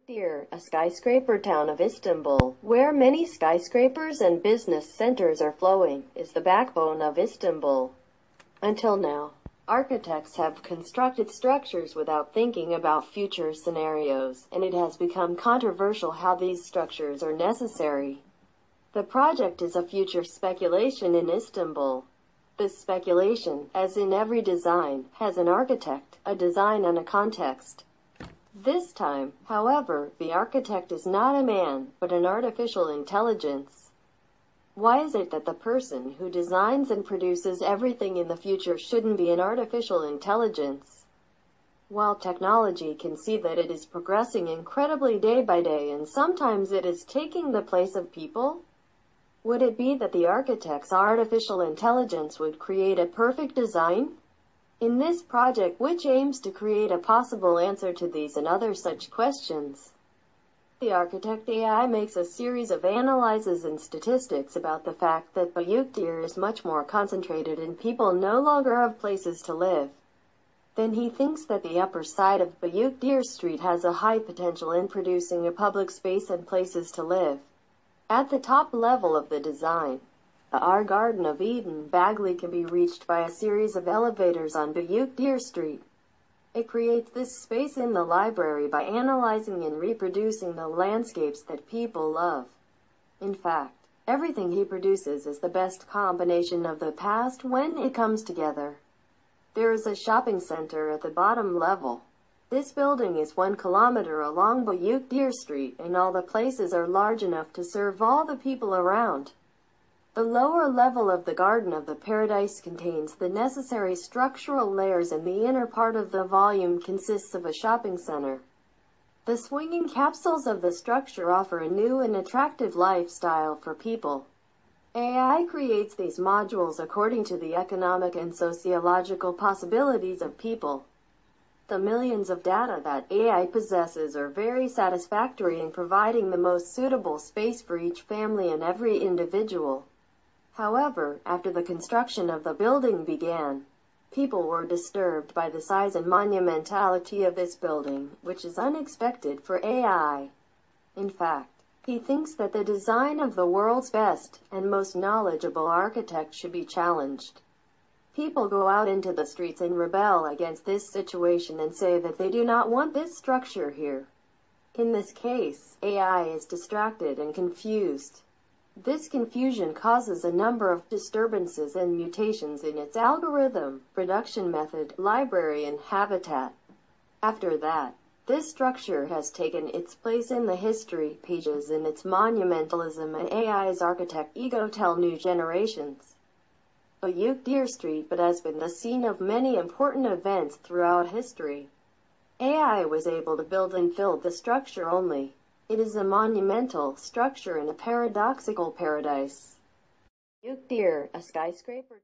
Bayukdeer, a skyscraper town of Istanbul, where many skyscrapers and business centers are flowing, is the backbone of Istanbul. Until now, architects have constructed structures without thinking about future scenarios, and it has become controversial how these structures are necessary. The project is a future speculation in Istanbul. This speculation, as in every design, has an architect, a design and a context. This time, however, the architect is not a man, but an artificial intelligence. Why is it that the person who designs and produces everything in the future shouldn't be an artificial intelligence? While technology can see that it is progressing incredibly day by day and sometimes it is taking the place of people, would it be that the architect's artificial intelligence would create a perfect design? In this project, which aims to create a possible answer to these and other such questions, the architect AI makes a series of analyses and statistics about the fact that Bayukdeer is much more concentrated and people no longer have places to live. Then he thinks that the upper side of Bayukdeer Street has a high potential in producing a public space and places to live. At the top level of the design, our Garden of Eden Bagley can be reached by a series of elevators on Bayukdeer Street. It creates this space in the library by analyzing and reproducing the landscapes that people love. In fact, everything he produces is the best combination of the past when it comes together. There is a shopping center at the bottom level. This building is 1 kilometer along Bayukdeer Street, and all the places are large enough to serve all the people around. The lower level of the Garden of the Paradise contains the necessary structural layers, and the inner part of the volume consists of a shopping center. The swinging capsules of the structure offer a new and attractive lifestyle for people. AI creates these modules according to the economic and sociological possibilities of people. The millions of data that AI possesses are very satisfactory in providing the most suitable space for each family and every individual. However, after the construction of the building began, people were disturbed by the size and monumentality of this building, which is unexpected for AI. In fact, he thinks that the design of the world's best and most knowledgeable architect should be challenged. People go out into the streets and rebel against this situation and say that they do not want this structure here. In this case, AI is distracted and confused. This confusion causes a number of disturbances and mutations in its algorithm, production method, library, and habitat. After that, this structure has taken its place in the history pages, and its monumentalism and AI's architect ego tell new generations. Bayukdeer Street has been the scene of many important events throughout history. AI was able to build and fill the structure only. It is a monumental structure in a paradoxical paradise. Bayukdeer, a skyscraper